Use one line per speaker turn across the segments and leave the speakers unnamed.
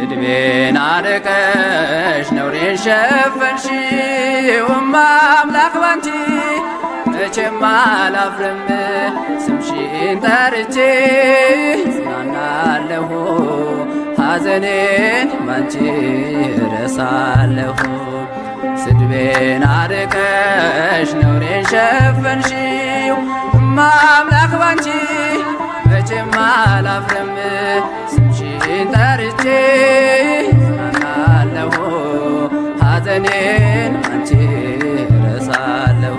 ስድቤን አርቀሽ ነውሬን ሸፈንሽው አምላክ ባንቺ መቼም አላፍርም ስምሽን ጠርቼ ጽናናለሁ ሐዘኔን ባንቺ እረሳለሁ። ስድቤን አርቀሽ ነውሬን ሸፈንሽው አምላክ ባንቺ መቼም አላፍርም ስምሽን ጠርቼ ጽናናለሁ ሐዘኔን ባንቺ እረሳለሁ።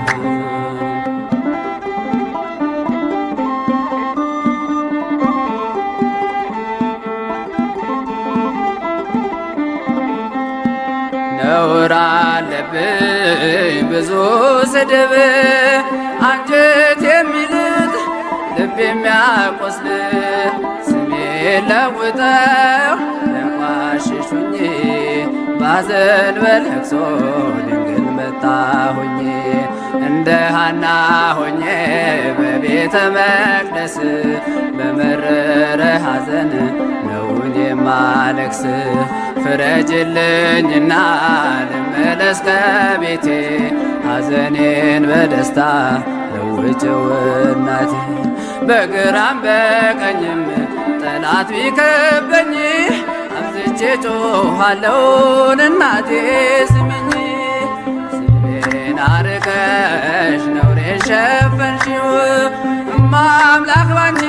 ነውር አለብኝ ብዙ ስድብ አንጀት የሚልጥ ልብ የሚያቆስል ስሜን ለውጠው ለቋሽሹኝ ባዘን በለቅሶ ድንግል መጣሁኝ እንደ ሃና ሆኜ በቤተ መቅደስ በመረረ ሐዘን ነውን የማለቅስ ፍረጅልኝና ልመለስ ከቤቴ ሐዘኔን በደስታ ለውጭው እናቴ በግራም በቀኝም ጠላት ቢከበኝ አብዝቼ ጮኻለሁን እናቴ ስሚኝ። ስድቤን አርቀሽ ነውሬን ሸፈንሽው አምላክ ባንቺ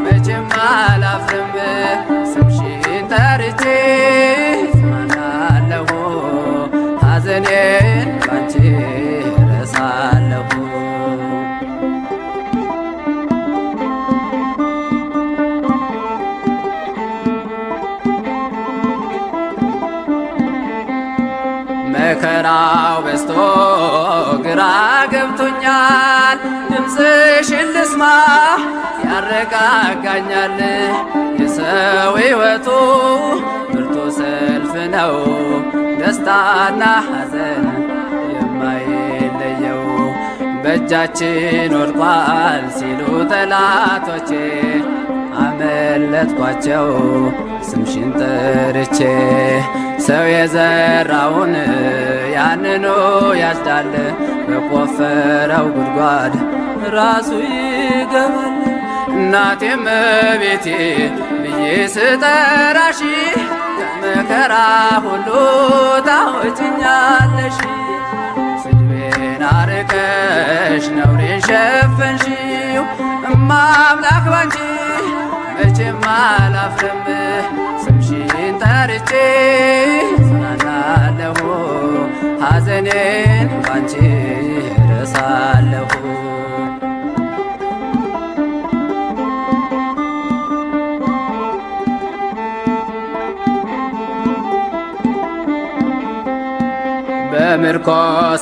መቼም አላፍርም ስምሽን ጠርቼ ጽናናለሁ ሐዘኔን ባንቺ እረሳለሁ። መከራው በዝቶ ግራ ገብቶኛል ድምፅሽን ልስማ ያረጋጋኛል። የሰው ሕይወቱ ብርቱ ሰልፍ ነው ደስታና ሐዘን የማይለየው በእጃችን ወድቋል ሲሉ ጠላቶቼ አመለጥኳቸው ስምሽን ጠርቼ ሰው የዘራውን ያንኑ ያጭዳል በቆፈረው ጉድጓድ ራሱ ይገባል። እናቴም ቤቴ ብዬ ስጠራሽ ከመከራ ሁሉ ታወጭኛለሽ። ስድቤን አርቀሽ ነውሬን ሸፈንሽው አምላክ ባንቺ መቼም አላፍርም ስምሽን ጠርቼ ጽናናለሁ ሐዘኔን ባንቺ እረሳለሁ። በምርኮ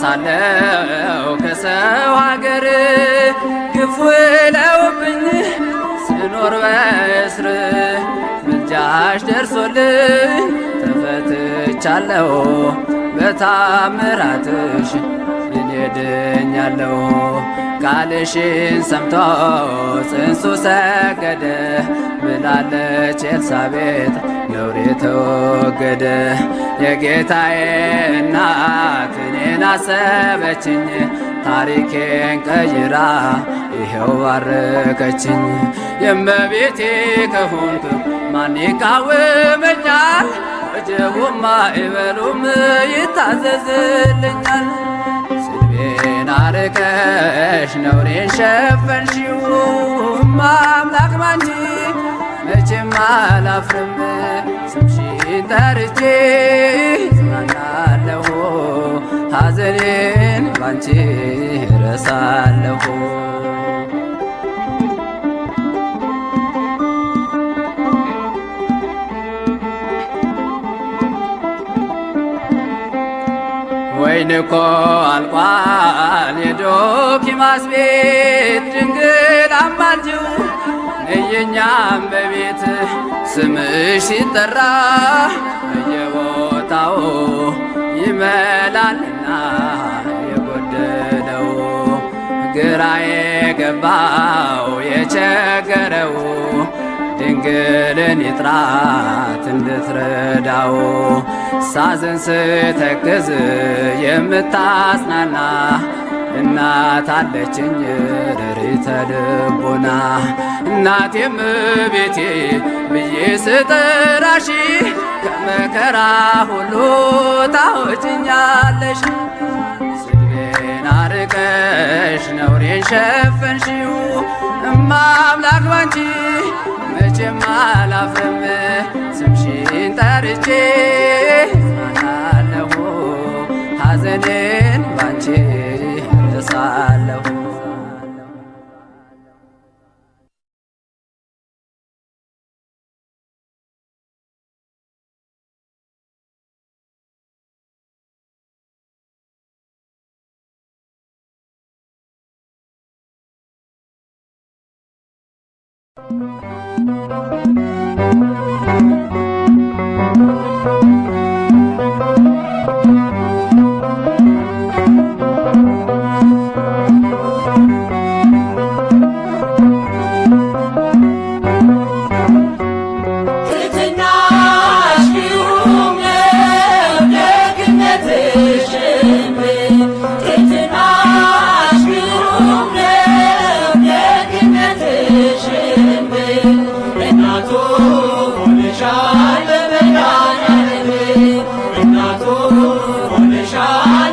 ሳለሁ ከሰው ሀገር ግፍ ውለውብኝ ስኖር በእስር ምልጃሽ ደርሶልኝ ተፈትቻለሁ በታምራትሽ እኔ ድኛለሁ። ቃልሽን ሰምቶ ጽንሱ ሰገደ ብላለች ኤልሳቤጥ ነውሬ ተወገደ። የጌታዬ እናት እኔን አሰበችኝ ታሪኬን ቀይራ ይኸው ባረከችኝ። የእመቤቴ ከሆንኩ ማን ይቃወመኛል? ወጀቡም ማዕበሉም ይታዘዝልኛል። ስድቤን አርቀሽ ነውሬን ሸፈንሽው አምላክ ባንቺ መቼም አላፍርም ስምሽን ጠርቼ ጽናናለሁ ሐዘኔን ባንቺ እረሳለሁ። ወይን እኮ አልቋል የዶኪማስ ቤት ድንግል አማልጂው ነየኛም በቤት ስምሽ ሲጠራ በየቦታው ይመላልና የጎደለው ግራ የገባው የቸገረው ድንግልን ይጥራት እንድትረዳው ሳዝን ስተክዝ የምታጽናና እናት አለችኝ ርሪተ ልቦና እናቴም ቤቴ ብዬ ስጠራሽ ከመከራ ሁሉ ታወጭኛለሽ። ስድቤን አርቀሽ ነውሬን ሸፈንሽው እማ አምላክ ባንቺ መቼም አላፍርም ስምሽን ጠርቼ እጽናናለሁ ሐዘኔን ባንቺ እረሳለሁ።
Russia,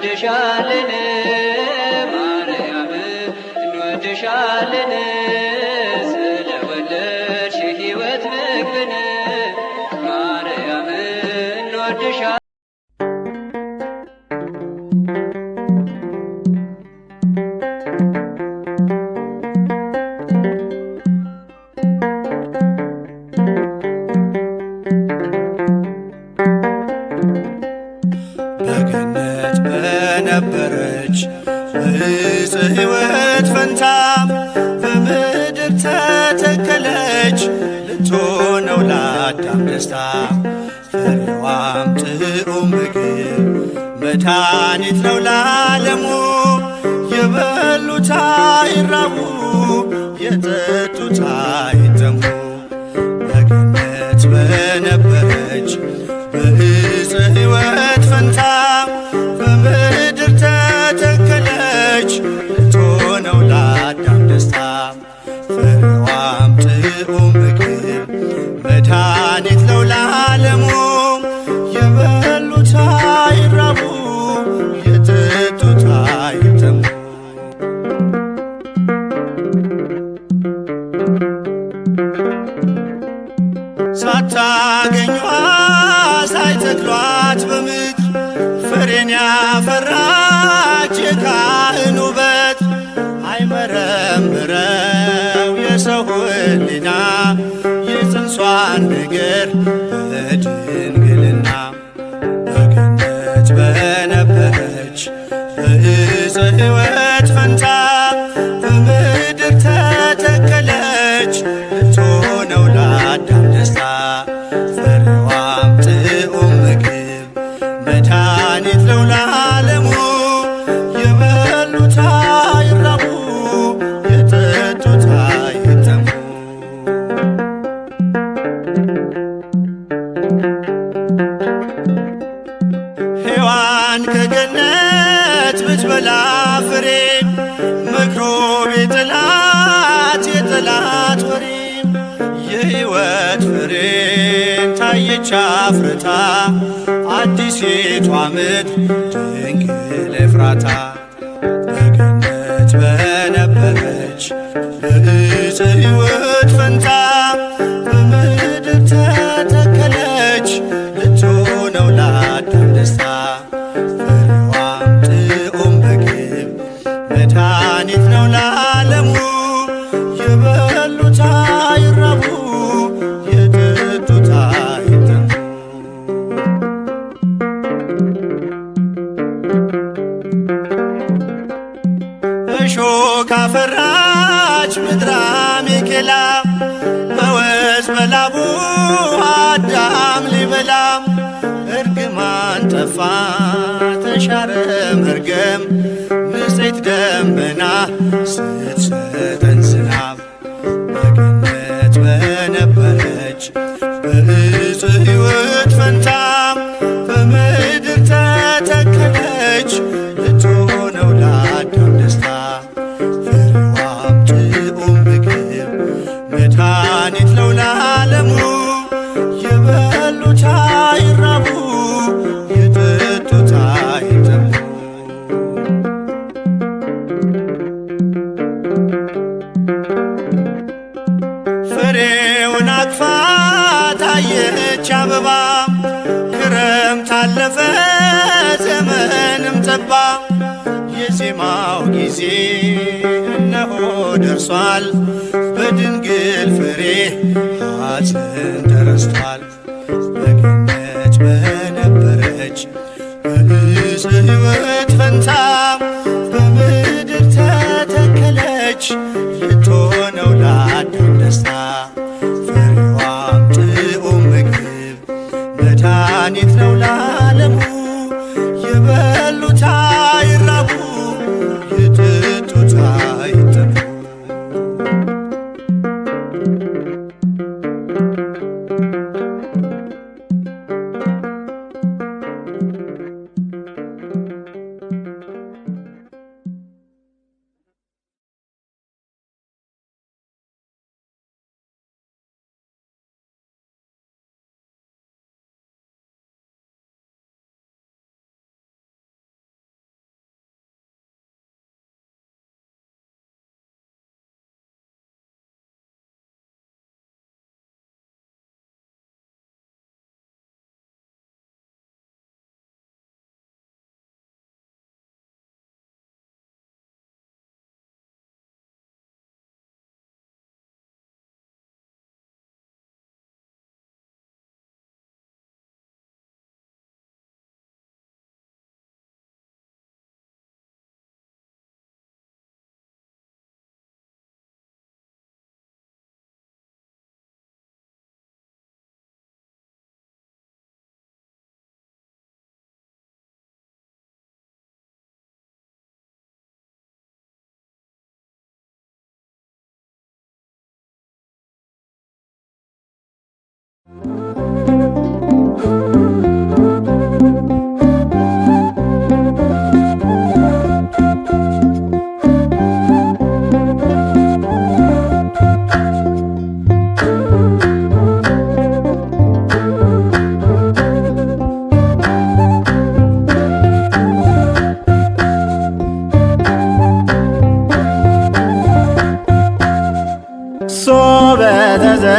እንወድሻለን ማርያም እንወድሻለን ስለወለድሽ ሕይወት ምግብን ማርያም እንወድሻለን።
በገነት በነበረች በዕፀ ሕይወት ፈንታ በምድር ተተከለች ልትሆነው ለአዳም ደስታ ፍሬዋም ጥዑም ምግብ መድኃኒት ነው ለዓለሙ የበሉት አይራቡ የጠጡት አይጠሙ በገነት በነበረች በዕፀ ሕይወት ፈንታ በምድር ተተከለች ልትሆነው ለአዳም ደስታ ፍሬዋም ጥዑም ምግብ መድኃኒት ነው ለዓለሙ የበሉት አይራቡ የጠጡት አይጠሙ። ሳታገኟ ሳይተክሏት በምድር ፍሬን ያፈራች የካህን ውበት አይመረምረው የሰው ሕሊና የጽንሷን ነገር በድንግልና በገነት በነበረች በዕፀ ሕይወት ፈንታ በምድር ተተከለች ልትሆነው ለአዳም ደስታ ፍሬዋም ጥዑም ምግብ መድኃኒት ነው ለዓለሙ የበሉት አይራቡ የጠጡት አይጠሙ። ሔዋን ከገነት ብትበላ ፍሬ መክሮ ቤጥላት የጠላት ወሬ የሕይወት ፍሬን ታየች አፍርታ አዲሲቷ ምድር ድንግል ኤፍራታ በገነት በነበረች በዕፀ ሕይወት ፈንታ በምድር ተተከለች ልትሆነው ለአዳም ደስታ ፍሬዋም ጥዑም ምግብ መድኃኒት ነው ለዓለሙ የበሉት አይራቡ የጠጡት አይጠሙ። እሾህ ካፈራች ምድረ አሜኬላ በወዝ በላቡ አዳም ሊበላ እርግማን ጠፋ ተሻረ መርገም ንጽሕት ደመና ስትሰጠን ዝናብ በገነት በነበረች በዕፀ ሕይወት ፈንታ በምድር ተተከለች ልትሆነው ለአዳም ደስታ ፍሬዋም ጥዑም ምግብ መድኃኒት ነው ለዓለሙ የበሉት አይራቡ የጠጡት አይጠሙ። ፍሬውን አቅፋ ታየች አበባ ክረምት አለፈ ዘመንም ጠባ የዜማው ጊዜ እነሆ ደርሷል በድንግል ፍሬ ሐዘን ተረስቷል በገነት በነበረች በዕፀ ሕይወት ፈንታ በምድር ተተከለች ልትሆነው ለአዳም ደስታ ፍሬዋም ጥዑም ምግብ መድኃኒት ነው ለዓለሙ የበሉት አይራቡ የጠጡት አይጠሙ።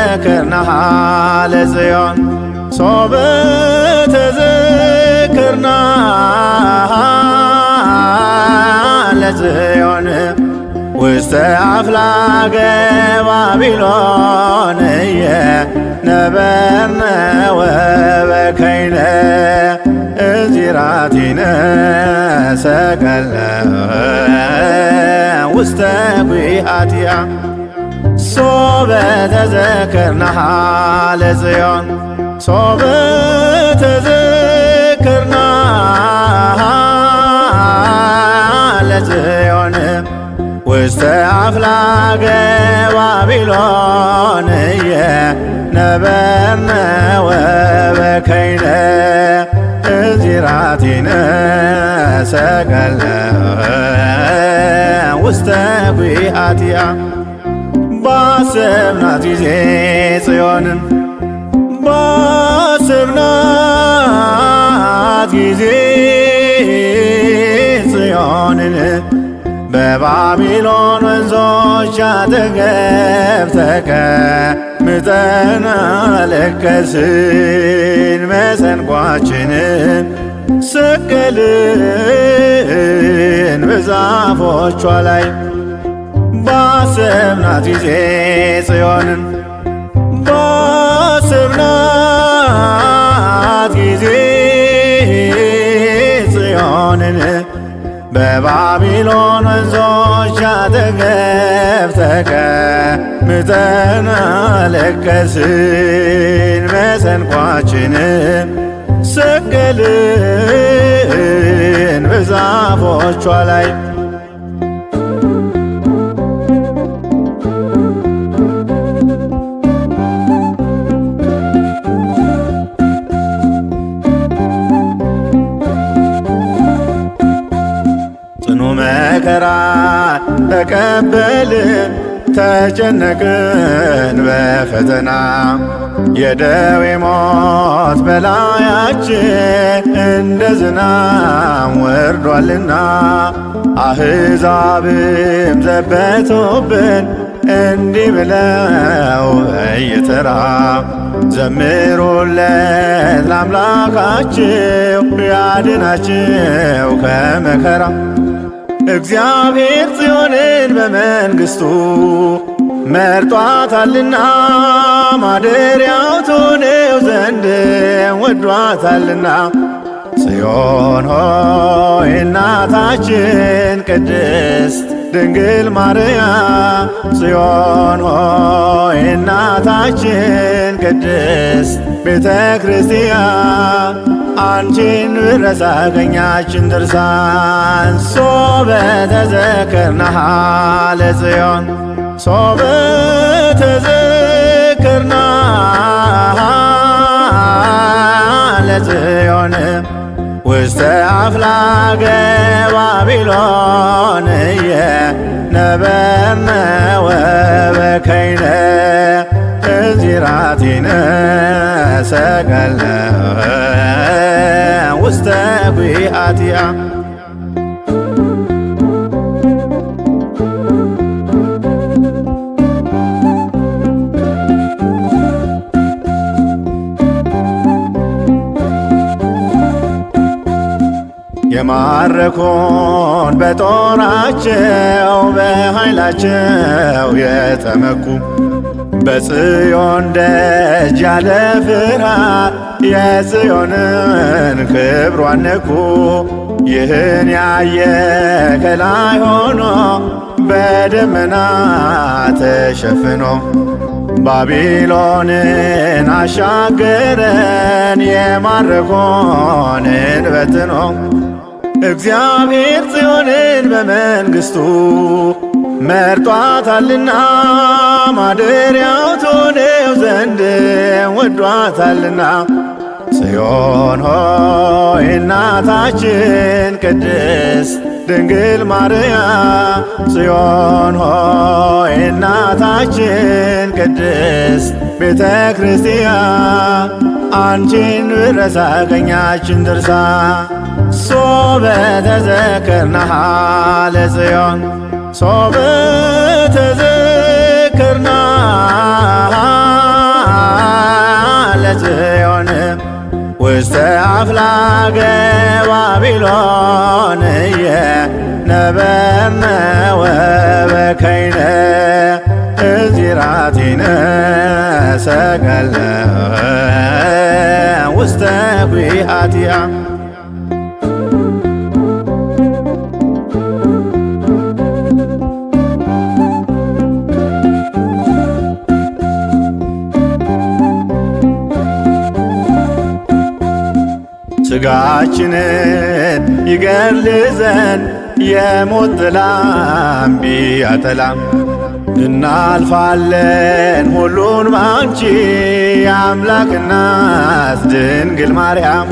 ተዘክርናሃ ለጽዮን ሶበ ተዘክርናሃ ለጽዮን ውስተ አፍላገ ባቢሎን ነበርነ ወበከይነ እዚራቲነ ሰቀለ ውስተ ጒሃቲሃ ሶበ ተዘክርናሃ ለጽዮን ሶበ ተዘክርናሃ ለጽዮን ውስተ አፍላገ ባቢሎን ነበርነ ወበከይነ እዚራቲነ ሰቀለ ውስተ ጒሃቲሃ ባሰብናት ጊዜ ጽዮንን ባሰብናት ጊዜ ጽዮንን በባቢሎን ወንዞች አጠገብ ተቀምጠን አለቀስን። መሰንቋችንን ሰቀልን በዛፎቿ ላይ ባሰብናት ጊዜ ጽዮንን ባሰብናት ጊዜ ጽዮንን በባቢሎን ወንዞች አጠገብ ተቀምጠን አለቀስን። መሰንቋችንን ሰቀልን በዛፎቿ ላይ መከራ ተቀበልን ተጨነቅን በፈተና የደዌ ሞት በላያችን እንደ ዝናብ ወርዷልና አሕዛብም ዘበቱብን እንዲህ ብለው በየተራ ዘምሩለት ለአምላካችሁ ያድናችሁ ከመከራ እግዚአብሔር ጽዮንን በመንግሥቱ መርጧታልና ማደሪያው ትሆነው ዘንድ ወዷታልና። ጽዮን ሆይ እናታችን ቅድስት ድንግል ማርያም ጽዮን ሆይ እናታችን ቅድስት ቤተ ክርስቲያን አንቺን ብረሳ ቀኛችን ድርሳን ሶበ ተዘክርናሃ ለጽዮን ሶበ ተዘክርናሃ ለጽዮን ውስተ አፍላገ ባቢሎን ነበርነ ወበከይነ እዚራቲነ ሰቀለ ውስተ ጒሃቲሃ የማረኩን በጦራቸው በኃይላቸው የተመኩ በጽዮን ደጅ ያለ ፍርሃት የጽዮንን ክብሯን ነኩ። ይህን ያየ ከላይ ሆኖ በደመና ተሸፍኖ ባቢሎንን አሻገረን የማረኮንን በትኖ እግዚአብሔር ጽዮንን በመንግሥቱ መርጧታልና ማደሪያው ትሆነው ዘንድ ወዷታልና። ጽዮን ሆይ እናታችን ቅድስት ድንግል ማርያም ጽዮን ሆይ እናታችን ቅድስት ቤተ ክርስቲያን አንቺን ብረሳ ቀኛችን ድርሳ ሶበ ተዘክርናሃ ለጽዮን ሶበ ተዘክርናሃ ለጽዮን ውስተ አፍላገ ባቢሎን ነበርነ ወበከይነ እዚራቲነ ሰቀልነ ውስተ ጒሃቲሃ። ሥጋችንን ይገድል ዘንድ የሞት ጥላም ቢያጠላም እናልፋለን ሁሉን ባንቺ የአምላክ እናት ድንግል ማርያም።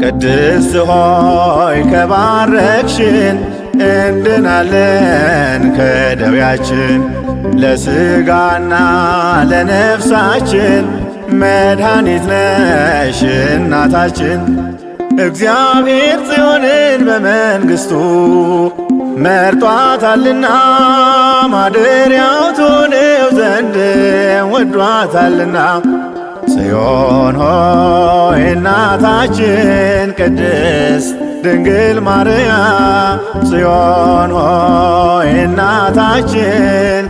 ቅድስት ሆይ ከባረክሽን እንድናለን ከደዌያችን ለሥጋና ለነፍሳችን መድኃኒት ነሽ እናታችን። እግዚአብሔር ጽዮንን በመንግሥቱ መርጧታልና ማደሪያው ትሆነው ዘንድ ወዷታልና። ጽዮን ሆይ እናታችን ቅድስት ድንግል ማርያም፣ ጽዮን ሆይ እናታችን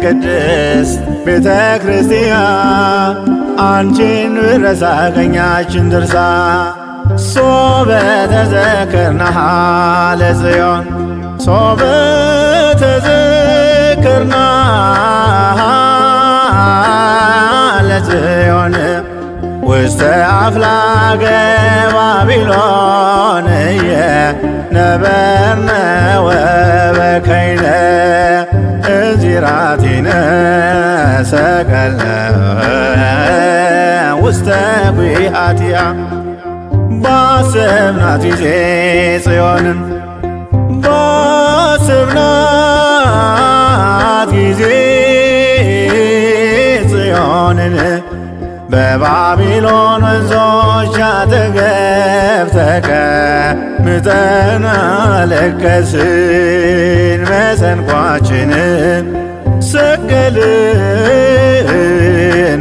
ቅድስት ቤተ ክርስቲያን። አንቺን ብረሳ ቀኛችን ድርሳ ሶበ ተዘክርናሃ ለጽዮን ሶበ ተዘክርናሃ ለጽዮን ውስተ አፍላገ ባቢሎን ነበርነ ወበከይነ እዚራቲነ ሰቀልነ ውስተ ጒሃቲሃ። ባሰብናት ጊዜ ጽዮንን ባሰብናት ጊዜ ጽዮንን በባቢሎን ወንዞች አጠገብ ተቀምጠን አለቀስን። መሰንቋችንን ሰቀልን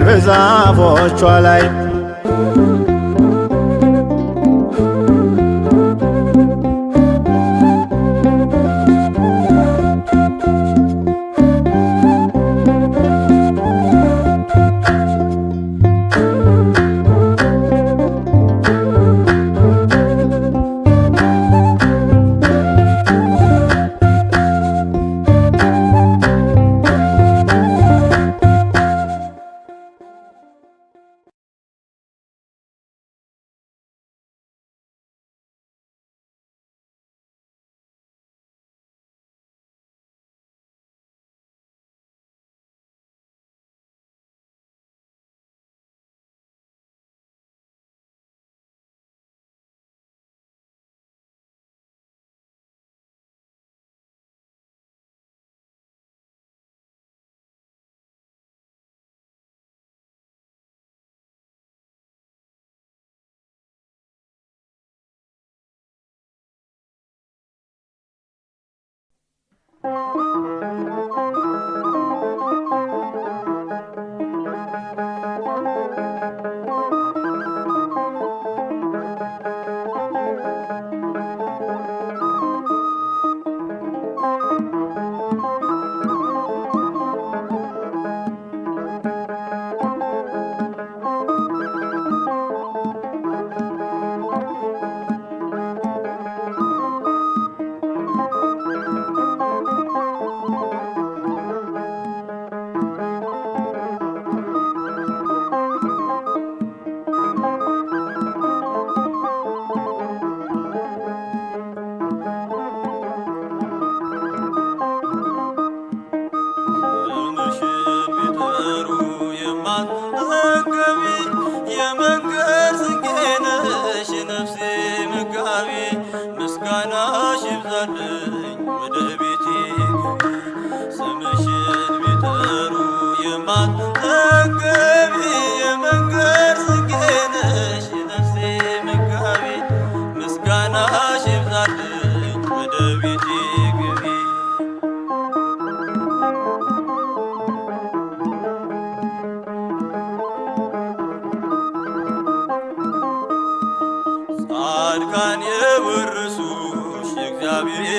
በዛፎቿ ላይ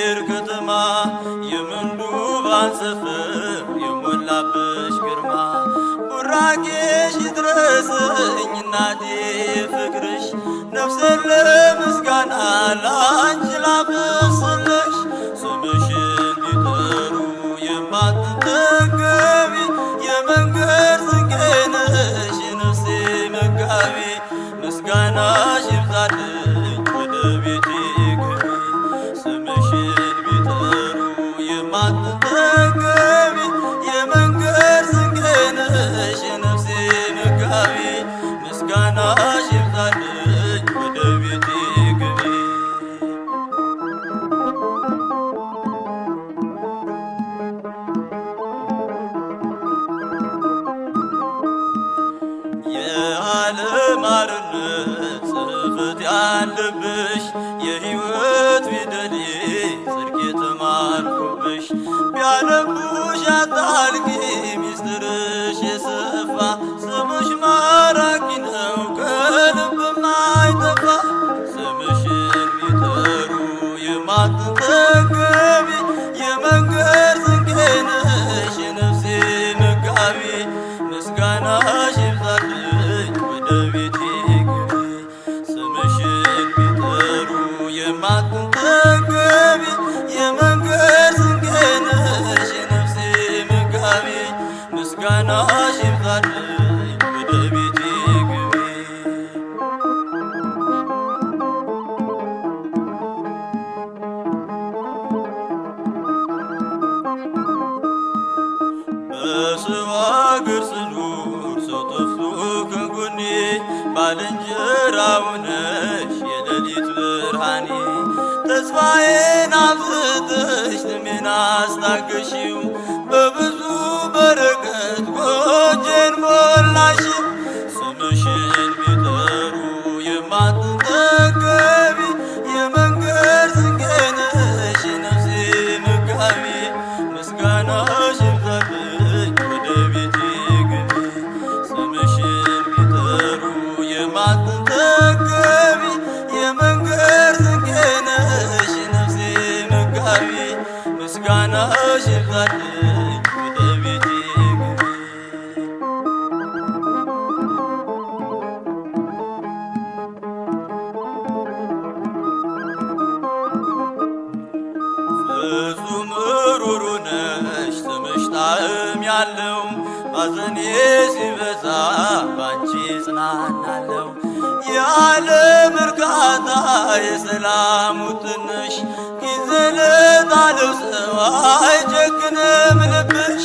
የእግዚአብሔር ከተማ የምንዱባን ሰፈር የሞላብሽ ግርማ ቡራኬሽ ይድረሰኝ እናቴ ፍቅርሽ ነፍሴን ለምስጋና ላንቺ ላብስልሽ ስምሽን ቢጠሩ የማትጠገቢ የመንገድ ስንቄ ነሽ የነፍሴ መጋቢ ምስጋናሽ ይብዛልኝ ወደ ቤቴ ግቢ ስምሽን ቢጠሩ የማትጠገቢ የመንገድ ስንቄ ነሽ የነፍሴ መጋቢ ምስጋናሽ ይብዛልኝ ወደ ቤቴ ግቢ የዓለም አርነት ጽሕፈት ያለብሽ የሕይወት ፊደሌ ጽድቅ የተማርኩብሽ ቢያነቡሽ አታልቂ ሚስጥርሽ የሰፋ ስምሽ ማራኪ ነው ከልብም አይጠፋ ስምሽን ቢጠሩ የማትጠገቢ የመንገድ ስንቄ ነሽ የነፍሴ መጋቢ ምስጋናሽ ይብዛልኝ ወደ ቤቴ ግቢ ስምሽን ቢጠሩ የማትጠገቢ የመንገድ ስንቄ ነሽ የነፍሴ መጋቢ ምስጋናሽ ይብዛልኝ ወደ ቤቴ ግቢ በሰው አገር ስኖር ሰው ጠፍቶ ከጎኔ ባልንጀራው ነሽ የሌሊት ብርሃኔ ተስፋዬን አብዝተሽ ጥሜን አስታገሺው በብዙ በረከት ጎጆዬን ሞላሽው ስምሽን ቢጠሩ የማትጠገቢ የመንገድ ስንቄ ነሽ የነፍሴ መጋቢ ምስጋናሽ ይብዛልኝ ወደ ቤቴ ግቢ ስምሽን ቢጠሩ የማትጠገቢ የመንገድ ስንቄ ነሽ የነፍሴ መጋቢ ምስጋናሽ ይብዛልኝ ወደ ቤቴ ግቢ ፍጹም ሩሩ ነሽ ስምሽ ጣዕም ያለው ባዘኔ ሲበዛ ባንቺ ጽናናለው የዓለም እርካታ የሰላሙ ትንሽ ጊዜ ለጣለው ሰው አይጨክንም ልብሽ